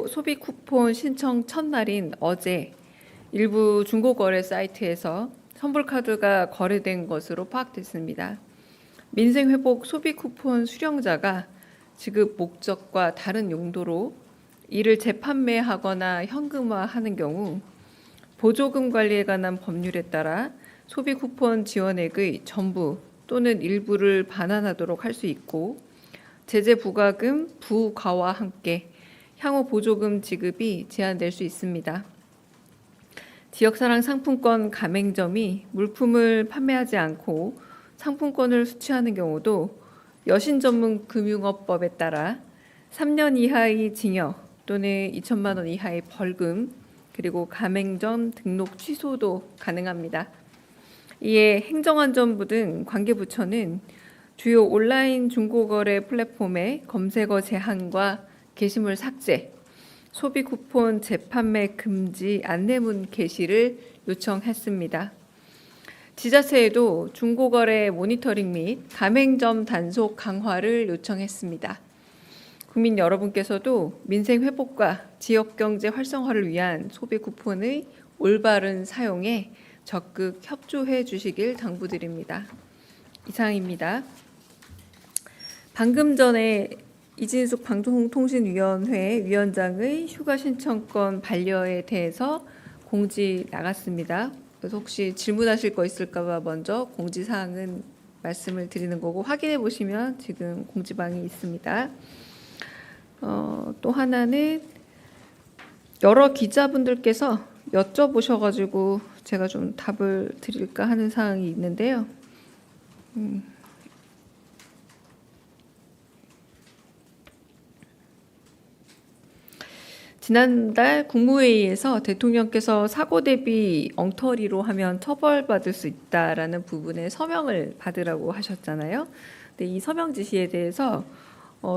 소비 쿠폰 신청 첫날인 어제 일부 중고거래 사이트에서 선불카드가 거래된 것으로 파악됐습니다. 민생회복 소비 쿠폰 수령자가 지급 목적과 다른 용도로 이를 재판매하거나 현금화하는 경우 보조금 관리에 관한 법률에 따라 소비 쿠폰 지원액의 전부 또는 일부를 반환하도록 할 수 있고 제재 부과금 부과와 함께 향후 보조금 지급이 제한될 수 있습니다. 지역사랑 상품권 가맹점이 물품을 판매하지 않고 상품권을 수취하는 경우도 여신전문금융업법에 따라 3년 이하의 징역 또는 2천만 원 이하의 벌금 그리고 가맹점 등록 취소도 가능합니다. 이에 행정안전부 등 관계부처는 주요 온라인 중고거래 플랫폼의 검색어 제한과 게시물 삭제, 소비 쿠폰 재판매 금지 안내문 게시를 요청했습니다. 지자체에도 중고거래 모니터링 및 가맹점 단속 강화를 요청했습니다. 국민 여러분께서도 민생 회복과 지역 경제 활성화를 위한 소비 쿠폰의 올바른 사용에 적극 협조해 주시길 당부드립니다. 이상입니다. 방금 전에 이진숙 방송통신위원회 위원장의 휴가 신청권 반려에 대해서 공지 나갔습니다. 그래서 혹시 질문하실 거 있을까 봐 먼저 공지사항은 말씀을 드리는 거고 확인해 보시면 지금 공지방이 있습니다. 또 하나는 여러 기자분들께서 여쭤보셔가지고 제가 좀 답을 드릴까 하는 사항이 있는데요. 지난달 국무회의에서 대통령께서 사고 대비 엉터리로 하면 처벌받을 수 있다라는 부분에 서명을 받으라고 하셨잖아요. 근데 이 서명 지시에 대해서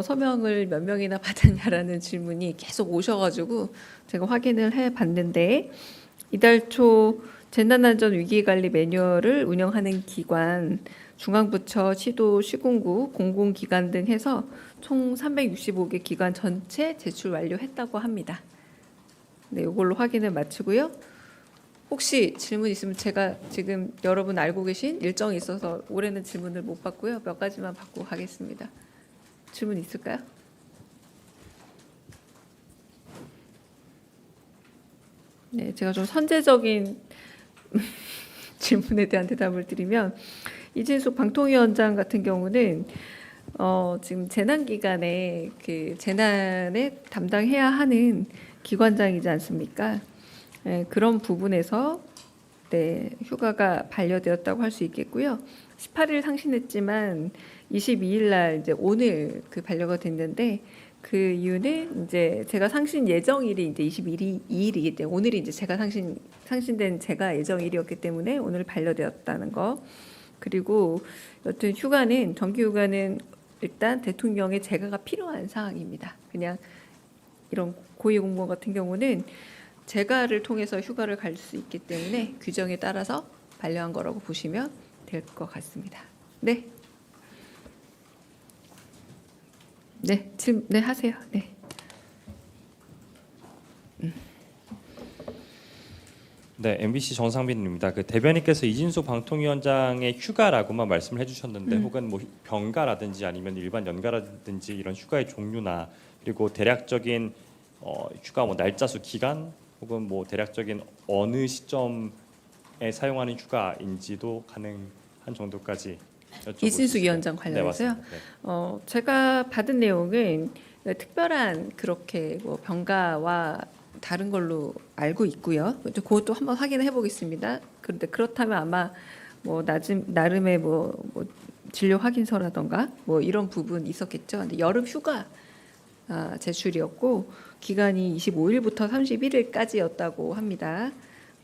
서명을 몇 명이나 받았냐라는 질문이 계속 오셔가지고 제가 확인을 해봤는데 이달 초 재난안전 위기관리 매뉴얼을 운영하는 기관, 중앙부처, 시도, 시군구, 공공기관 등 해서 총 365개 기관 전체 제출 완료했다고 합니다. 네, 이걸로 확인을 마치고요. 혹시 질문 있으면 제가 지금 여러분 알고 계신 일정이 있어서 올해는 질문을 못 받고요. 몇 가지만 받고 가겠습니다. 질문 있을까요? 네, 제가 좀 선제적인 질문에 대한 대답을 드리면 이진숙 방통위원장 같은 경우는 지금 재난 기간에 그 재난에 담당해야 하는 기관장이지 않습니까? 네, 그런 부분에서 네, 휴가가 반려되었다고 할 수 있겠고요. 18일 상신했지만 22일 날 이제 오늘 그 반려가 됐는데 그 이유는 이제 제가 상신 예정일이 이제 22일이기 때문에 오늘이 이제 제가 상신된 제가 예정일이었기 때문에 오늘 반려되었다는 거. 그리고 여튼 휴가는 정기 휴가는 일단 대통령의 재가가 필요한 상황입니다. 그냥 이런 고위공무원 같은 경우는 재가를 통해서 휴가를 갈 수 있기 때문에 규정에 따라서 반려한 거라고 보시면 될 것 같습니다. 네. 네, 지금 네 하세요. 네. 네, MBC 정상빈입니다. 그 대변인께서 이진숙 방통위원장의 휴가라고만 말씀을 해주셨는데 혹은 뭐 병가라든지 아니면 일반 연가라든지 이런 휴가의 종류나 그리고 대략적인 휴가 뭐 날짜수 기간 혹은 뭐 대략적인 어느 시점에 사용하는 휴가인지도 가능한 정도까지 이진숙 위원장 관련해서요. 네, 제가 받은 내용은 특별한 그렇게 뭐 병가와 다른 걸로 알고 있고요. 그것도 한번 확인해 보겠습니다. 그런데 그렇다면 아마 뭐 나름의 뭐 진료 확인서라던가 뭐 이런 부분 있었겠죠. 근데 여름 휴가 제출이었고 기간이 25일부터 31일까지였다고 합니다.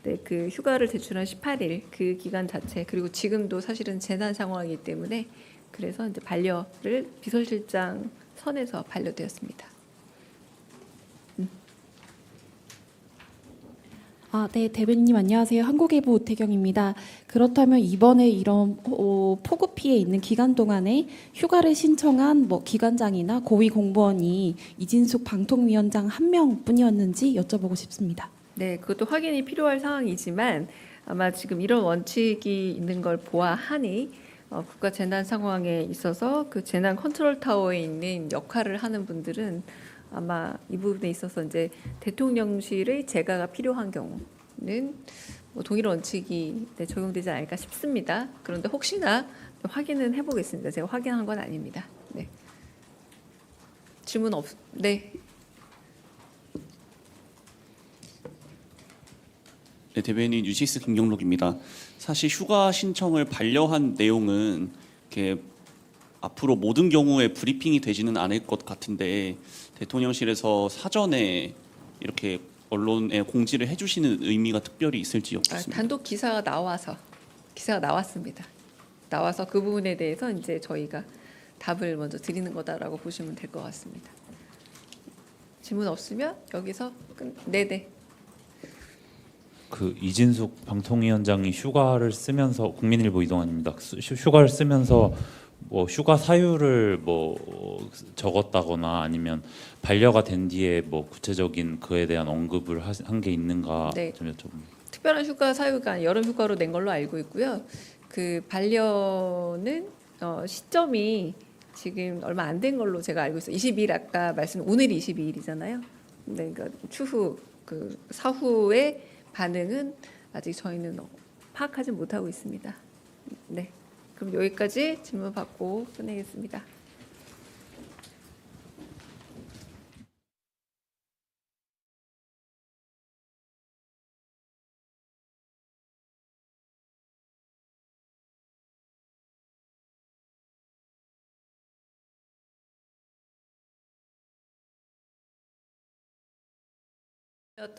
네, 그 휴가를 제출한 18일 그 기간 자체 그리고 지금도 사실은 재난 상황이기 때문에 그래서 이제 반려를 비서실장 선에서 반려되었습니다. 네, 대변인님 안녕하세요. 한국일보 오태경입니다. 그렇다면 이번에 이런 폭우피해 있는 기간 동안에 휴가를 신청한 기관장이나 고위 공무원이 이진숙 방통위원장 한 명뿐이었는지 여쭤보고 싶습니다. 네, 그것도 확인이 필요할 상황이지만 아마 지금 이런 원칙이 있는 걸 보아하니 국가 재난 상황에 있어서 그 재난 컨트롤 타워에 있는 역할을 하는 분들은 아마 이 부분에 있어서 이제 대통령실의 재가가 필요한 경우는 동일한 원칙이 적용되지 않을까 싶습니다. 그런데 혹시나 확인은 해보겠습니다. 제가 확인한 건 아닙니다. 네. 질문 네. 네, 대변인 뉴시스 김경록입니다. 사실 휴가 신청을 반려한 내용은 이렇게 앞으로 모든 경우에 브리핑이 되지는 않을 것 같은데 대통령실에서 사전에 이렇게 언론에 공지를 해주시는 의미가 특별히 있을지 여쭙습니다. 단독 기사가 나왔습니다. 나와서 그 부분에 대해서 이제 저희가 답을 먼저 드리는 거다라고 보시면 될 것 같습니다. 질문 없으면 여기서 네네. 그 이진숙 방통위원장이 휴가를 쓰면서 국민일보 이동환입니다. 휴가를 쓰면서 휴가 사유를 적었다거나 아니면 반려가 된 뒤에 구체적인 그에 대한 언급을 한 게 있는가 네. 좀 여쭤봅니다. 특별한 휴가 사유가 여름 휴가로 낸 걸로 알고 있고요. 그 반려는 시점이 지금 얼마 안 된 걸로 제가 알고 있어요. 22일 아까 오늘이 22일이잖아요. 네, 그러니까 추후 그 사후의 반응은 아직 저희는 파악하지 못하고 있습니다. 네, 그럼 여기까지 질문 받고 끝내겠습니다.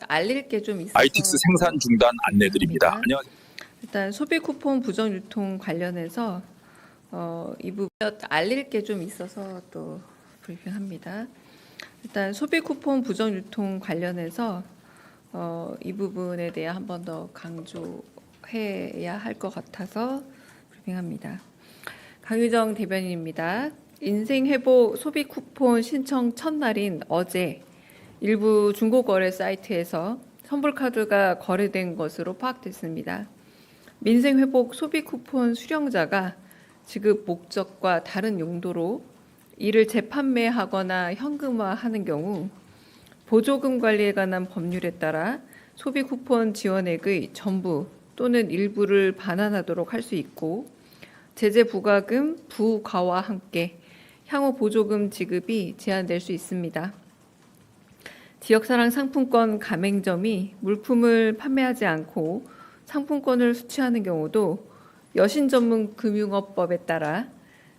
알릴 게 좀 있어서 ITX 생산 중단 안내드립니다. 합니다. 안녕하세요. 일단 소비 쿠폰 부정 유통 관련해서 이 부분 알릴 게 좀 있어서 또 브리핑합니다. 일단 소비 쿠폰 부정 유통 관련해서 이 부분에 대해 한 번 더 강조해야 할 것 같아서 브리핑합니다. 강유정 대변인입니다. 인생회복 소비 쿠폰 신청 첫날인 어제 일부 중고거래 사이트에서 선불카드가 거래된 것으로 파악됐습니다. 민생회복 소비 쿠폰 수령자가 지급 목적과 다른 용도로 이를 재판매하거나 현금화하는 경우 보조금 관리에 관한 법률에 따라 소비 쿠폰 지원액의 전부 또는 일부를 반환하도록 할 수 있고 제재 부과금 부과와 함께 향후 보조금 지급이 제한될 수 있습니다. 지역사랑 상품권 가맹점이 물품을 판매하지 않고 상품권을 수취하는 경우도 여신전문금융업법에 따라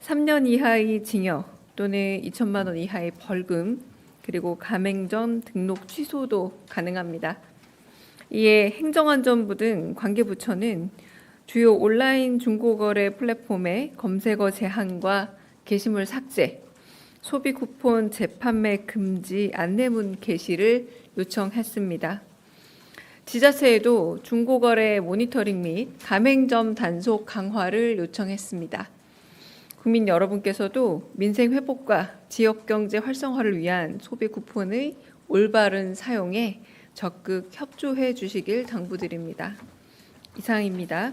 3년 이하의 징역 또는 2천만 원 이하의 벌금 그리고 가맹점 등록 취소도 가능합니다. 이에 행정안전부 등 관계부처는 주요 온라인 중고거래 플랫폼의 검색어 제한과 게시물 삭제, 소비 쿠폰 재판매 금지 안내문 게시를 요청했습니다. 지자체에도 중고거래 모니터링 및 가맹점 단속 강화를 요청했습니다. 국민 여러분께서도 민생 회복과 지역 경제 활성화를 위한 소비 쿠폰의 올바른 사용에 적극 협조해 주시길 당부드립니다. 이상입니다.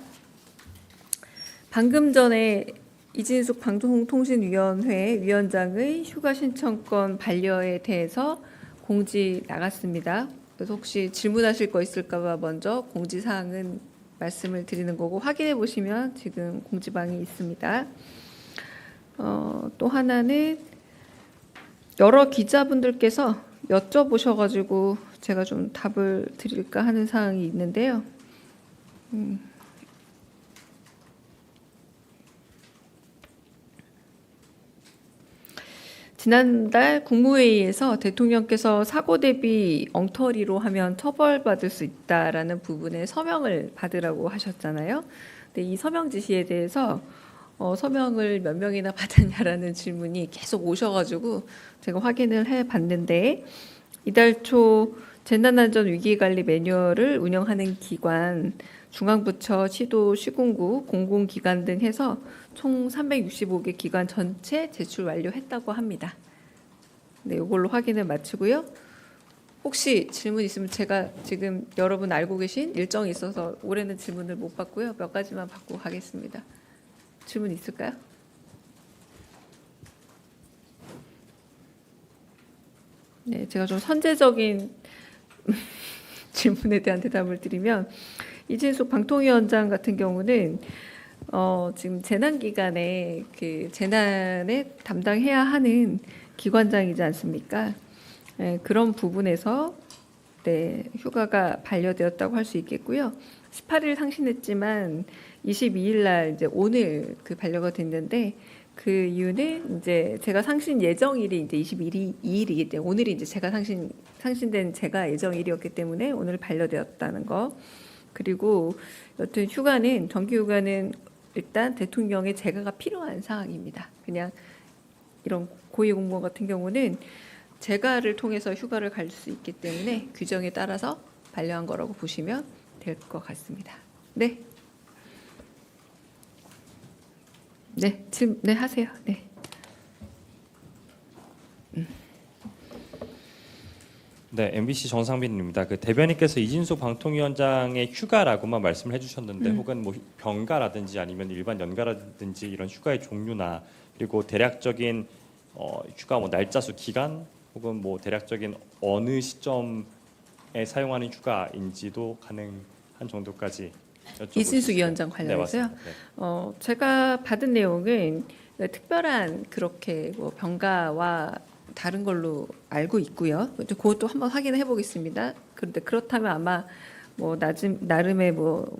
방금 전에 이진숙 방송통신위원회 위원장의 휴가 신청권 반려에 대해서 공지 나갔습니다. 그래서 혹시 질문하실 거 있을까 봐 먼저 공지사항은 말씀을 드리는 거고 확인해 보시면 지금 공지방이 있습니다. 또 하나는 여러 기자분들께서 여쭤보셔가지고 제가 좀 답을 드릴까 하는 사항이 있는데요. 지난달 국무회의에서 대통령께서 사고 대비 엉터리로 하면 처벌받을 수 있다라는 부분에 서명을 받으라고 하셨잖아요. 근데 이 서명 지시에 대해서 서명을 몇 명이나 받았냐라는 질문이 계속 오셔가지고 제가 확인을 해봤는데 이달 초 재난안전 위기관리 매뉴얼을 운영하는 기관, 중앙부처, 시도, 시군구, 공공기관 등 해서 총 365개 기관 전체 제출 완료했다고 합니다. 네, 이걸로 확인을 마치고요. 혹시 질문 있으면 제가 지금 여러분 알고 계신 일정이 있어서 올해는 질문을 못 받고요. 몇 가지만 받고 가겠습니다. 질문 있을까요? 네, 제가 좀 선제적인 질문에 대한 대답을 드리면 이진숙 방통위원장 같은 경우는 지금 재난 기간에 그 재난에 담당해야 하는 기관장이지 않습니까? 네, 그런 부분에서 네, 휴가가 반려되었다고 할 수 있겠고요. 18일 상신했지만 22일 날 이제 오늘 그 반려가 됐는데 그 이유는 이제 제가 상신 예정일이 이제 22일이기 때문에 오늘이 이제 제가 상신된 제가 예정일이었기 때문에 오늘 반려되었다는 거. 그리고 여튼 휴가는 정기 휴가는 일단 대통령의 재가가 필요한 상황입니다. 그냥 이런 고위공무원 같은 경우는 재가를 통해서 휴가를 갈 수 있기 때문에 규정에 따라서 반려한 거라고 보시면 될 것 같습니다. 네. 네, 지금 네 하세요. 네. 네, MBC 정상빈입니다. 그 대변인께서 이진숙 방통위원장의 휴가라고만 말씀을 해주셨는데 혹은 뭐 병가라든지 아니면 일반 연가라든지 이런 휴가의 종류나 그리고 대략적인 휴가 뭐 날짜 수 기간 혹은 뭐 대략적인 어느 시점에 사용하는 휴가인지도 가능한 정도까지 여쭤볼 이진숙 수 위원장 있을까요? 관련해서요. 네, 맞습니다. 네. 제가 받은 내용은 특별한 그렇게 뭐 병가와 다른 걸로 알고 있고요. 그것도 한번 확인해 보겠습니다. 그런데 그렇다면 아마 뭐 나름의 뭐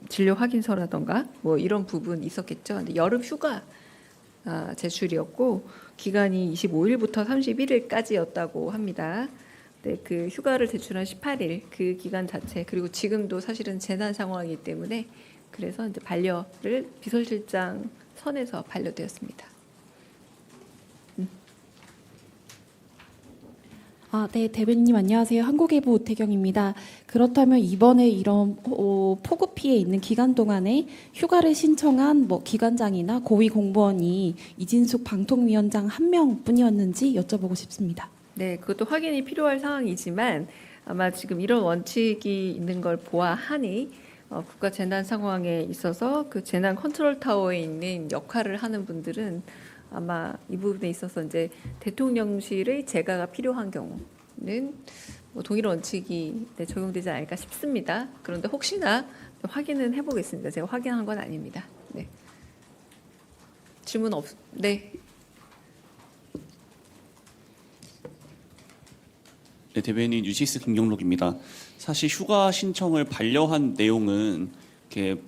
진료 확인서라던가 뭐 이런 부분 있었겠죠. 근데 여름 휴가 제출이었고 기간이 25일부터 31일까지였다고 합니다. 네, 그 휴가를 제출한 18일 그 기간 자체 그리고 지금도 사실은 재난 상황이기 때문에 그래서 이제 반려를 비서실장 선에서 반려되었습니다. 네, 대변인님 안녕하세요. 한국일보 오태경입니다. 그렇다면 이번에 이런 폭우 피해 있는 기간 동안에 휴가를 신청한 뭐 기관장이나 고위 공무원이 이진숙 방통위원장 한 명뿐이었는지 여쭤보고 싶습니다. 네, 그것도 확인이 필요할 상황이지만 아마 지금 이런 원칙이 있는 걸 보아하니 국가 재난 상황에 있어서 그 재난 컨트롤 타워에 있는 역할을 하는 분들은 아마 이 부분에 있어서 이제 대통령실의 재가가 필요한 경우는 뭐 동일 원칙이 적용되지 않을까 싶습니다. 그런데 혹시나 확인은 해보겠습니다. 제가 확인한 건 아닙니다. 네. 질문 네. 네, 대변인 유시스 김경록입니다. 사실 휴가 신청을 반려한 내용은 이렇게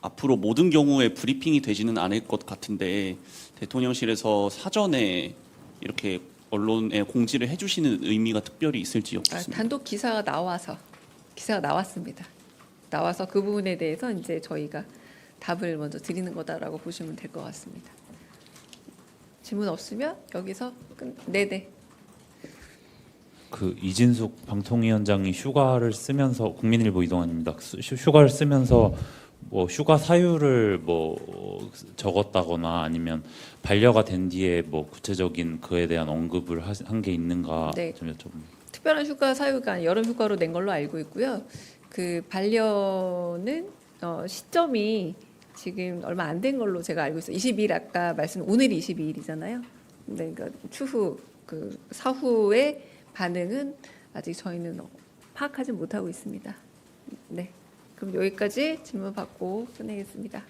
앞으로 모든 경우에 브리핑이 되지는 않을 것 같은데 대통령실에서 사전에 이렇게 언론에 공지를 해주시는 의미가 특별히 있을지 여쭙습니다. 단독 기사가 나왔습니다. 나와서 그 부분에 대해서 이제 저희가 답을 먼저 드리는 거다라고 보시면 될 것 같습니다. 질문 없으면 여기서 네네. 그 이진숙 방통위원장이 휴가를 쓰면서 국민일보 이동환입니다. 휴가를 쓰면서 뭐 휴가 사유를 뭐 적었다거나 아니면 반려가 된 뒤에 뭐 구체적인 그에 대한 언급을 한 게 있는가 네. 좀 여쭤봅니다. 특별한 휴가 사유가 여름 휴가로 낸 걸로 알고 있고요. 그 반려는 시점이 지금 얼마 안 된 걸로 제가 알고 있어요. 22일 아까 말씀 오늘이 22일이잖아요. 네, 그러니까 추후 그 사후의 반응은 아직 저희는 파악하지 못하고 있습니다. 네, 그럼 여기까지 질문 받고 끝내겠습니다.